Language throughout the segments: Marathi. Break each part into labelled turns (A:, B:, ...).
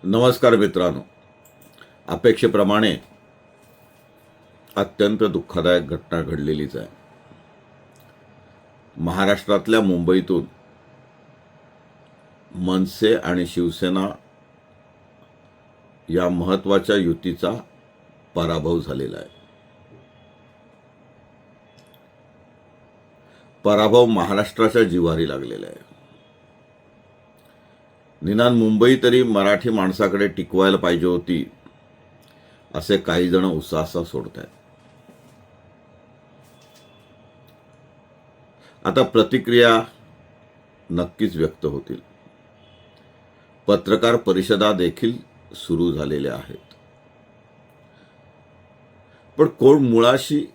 A: नमस्कार मित्रांनो, अपेक्षेप्रमाणे अत्यंत दुःखदायक घटना घडलेलीच आहे. महाराष्ट्रातल्या मुंबईतून मनसे आणि शिवसेना या महत्त्वाच्या युतीचा पराभव झालेला आहे. पराभव महाराष्ट्राच्या जिव्हारी लागलेला आहे. निदान मुंबई तरी मराठी माणसाकडे टिकवायला पाहिजे होती असे काही जण उत्साह सोडत आहेत. आता प्रतिक्रिया नक्कीच व्यक्त होतील. पत्रकार परिषदा देखील सुरू झालेल्या आहेत. पण कोण मुळाशी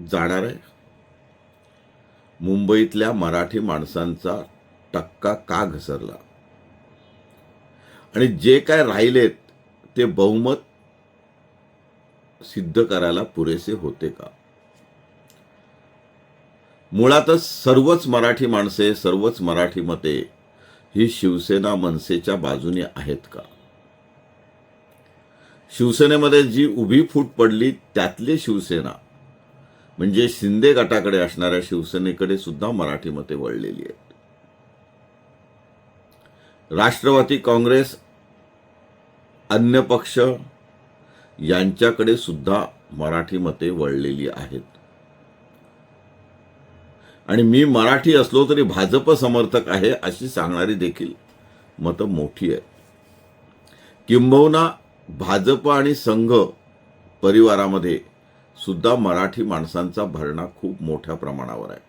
A: जाणार आहे? मुंबईतल्या मराठी माणसांचा टक्का का घसरला आणि जे काय राहिलेत ते बहुमत सिद्ध करायला पुरेसे होते का? मुळातच सर्वच मराठी माणसे, सर्वच मराठी मते ही शिवसेना मनसेच्या बाजूने आहेत का? शिवसेनेमध्ये जी उभी फूट पडली त्यातली शिवसेना म्हणजे शिंदे गटाकडे असणाऱ्या शिवसेनेकडे सुद्धा मराठी मते वळलेली आहेत. राष्ट्रवादी काँग्रेस, अन्य पक्ष यांच्याकडे सुद्धा मराठी मते वळलेली आहेत. आणि मी मराठी असलो तरी भाजप समर्थक आहे अशी सांगणारी देखील मतं मोठी आहेत. किंबहुना भाजप आणि संघ परिवारामध्ये सुद्धा मराठी माणसांचा भरणा खूप मोठ्या प्रमाणावर आहे.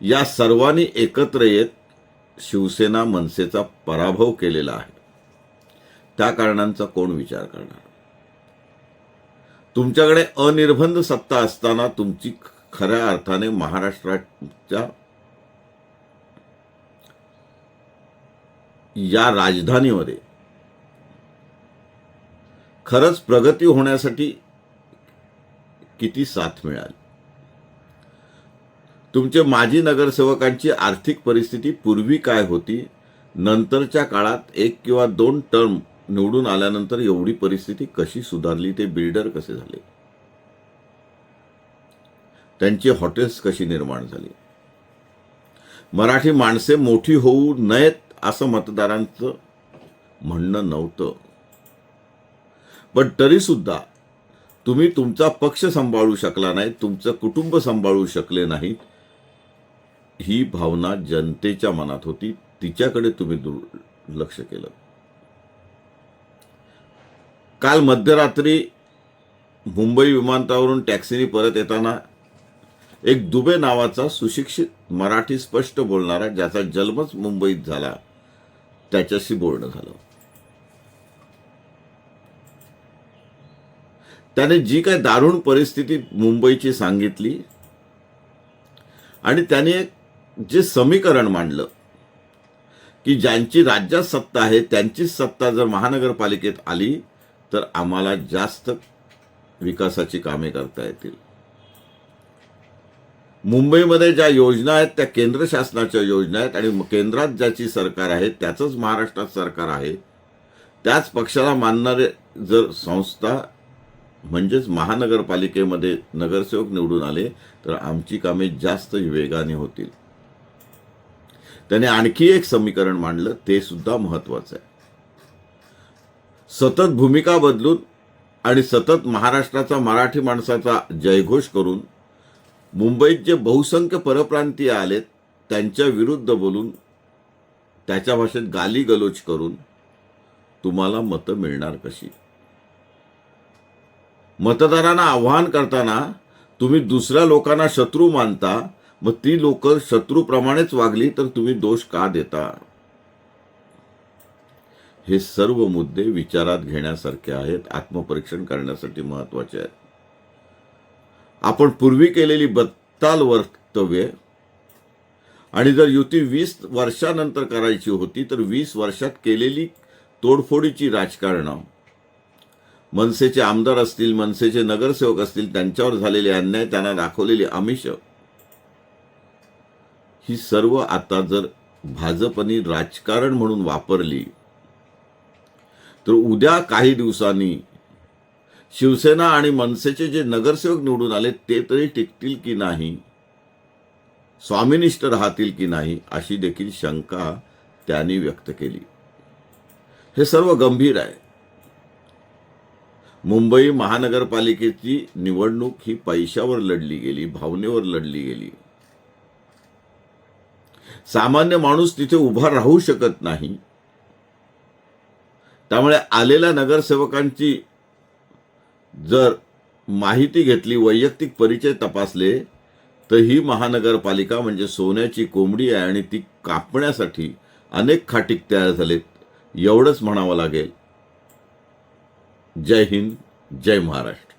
A: या सर्वांनी एकत्र येत शिवसेना मनसेचा पराभव केलेला आहे. त्या कारणांचा कोण विचार करणार? तुमच्याकडे अनिर्बंध सत्ता असताना तुमची खऱ्या अर्थाने महाराष्ट्राच्या या राजधानीमध्ये खरंच प्रगती होण्यासाठी किती साथ मिळाली? तुमचे माजी नगरसेवकांची आर्थिक परिस्थिती पूर्वी काय होती, नंतरच्या काळात 1 किंवा 2 टर्म निवडून आल्यानंतर एवढी परिस्थिती कशी सुधारली, ते बिल्डर कसे झाले, त्यांची हॉटेल्स कशी निर्माण झाली. मराठी माणसे मोठी होऊ नयेत असं मतदारांचं म्हणणं नव्हतं. पण तरी सुद्धा तुम्ही तुमचा पक्ष सांभाळू शकला नाही, तुमचं कुटुंब सांभाळू शकले नाहीत, ही भावना जनतेच्या मनात होती. तिच्याकडे तुम्ही दुर्लक्ष केलं. काल मध्यरात्री मुंबई विमानतळावरून टॅक्सीने परत येताना एक दुबे नावाचा सुशिक्षित मराठी स्पष्ट बोलणारा, ज्याचा जन्मच मुंबईत झाला, त्याच्याशी बोलणं झालं. त्याने जी काही दारुण परिस्थिती मुंबईची सांगितली आणि त्याने जे समीकरण मांडलं की ज्यांची राज्यात सत्ता आहे त्यांचीच सत्ता जर महानगरपालिकेत आली तर आम्हाला जास्त विकासाची कामे करता येतील. मुंबईमध्ये ज्या योजना आहेत त्या केंद्र शासनाच्या योजना आहेत आणि केंद्रात ज्याची सरकार आहे त्याचंच महाराष्ट्रात सरकार आहे. त्याच पक्षाला मानणारे जर संस्था म्हणजेच महानगरपालिकेमध्ये नगरसेवक निवडून आले तर आमची कामे जास्त वेगाने होतील. त्याने आणखी एक समीकरण मांडलं, ते सुद्धा महत्वाचं आहे. सतत भूमिका बदलून आणि सतत महाराष्ट्राचा, मराठी माणसाचा जयघोष करून मुंबईत जे बहुसंख्य परप्रांतीय आलेत त्यांच्या विरुद्ध बोलून, त्याच्या भाषेत गाली गलोच करून तुम्हाला मतं मिळणार कशी? मतदारांना आव्हान करताना तुम्ही दुसऱ्या लोकांना शत्रू मानता, मग ती लोक शत्रूप्रमाणेच वागली तर तुम्ही दोष का देता? हे सर्व मुद्दे विचारात घेण्यासारखे आहेत, आत्मपरीक्षण करण्यासाठी महत्वाचे आहेत. आपण पूर्वी केलेली बत्ताल वक्तव्ये आणि जर युती 20 वर्षानंतर करायची होती तर 20 वर्षात केलेली तोडफोडीची राजकारणं, मनसेचे आमदार असतील, मनसेचे नगरसेवक असतील, त्यांच्यावर झालेले अन्याय, त्यांना दाखवलेली आमिष, ही सर्व आता जर भाजपनी राजकारण म्हणून वापरली तर उद्या काही दिवसांनी शिवसेना आणि मनसेचे जे नगरसेवक निवडून आले ते तरी टिकतील की नाही, स्वामिनिष्ठ राहतील की नाही, अशी देखील शंका त्यांनी व्यक्त केली. हे सर्व गंभीर आहे. मुंबई महानगरपालिकेची निवडणूक ही पैशावर लढली गेली, भावनेवर लढली गेली. सामान्य माणूस तिथे उभा राहू शकत नाही. त्यामुळे आलेल्या नगरसेवकांची जर माहिती घेतली, वैयक्तिक परिचय तपासले, तर ही महानगरपालिका म्हणजे सोन्याची कोंबडी आहे आणि ती कापण्यासाठी अनेक खाटीक तयार झालेत, एवढंच म्हणावं लागेल. जय हिंद, जय महाराष्ट्र.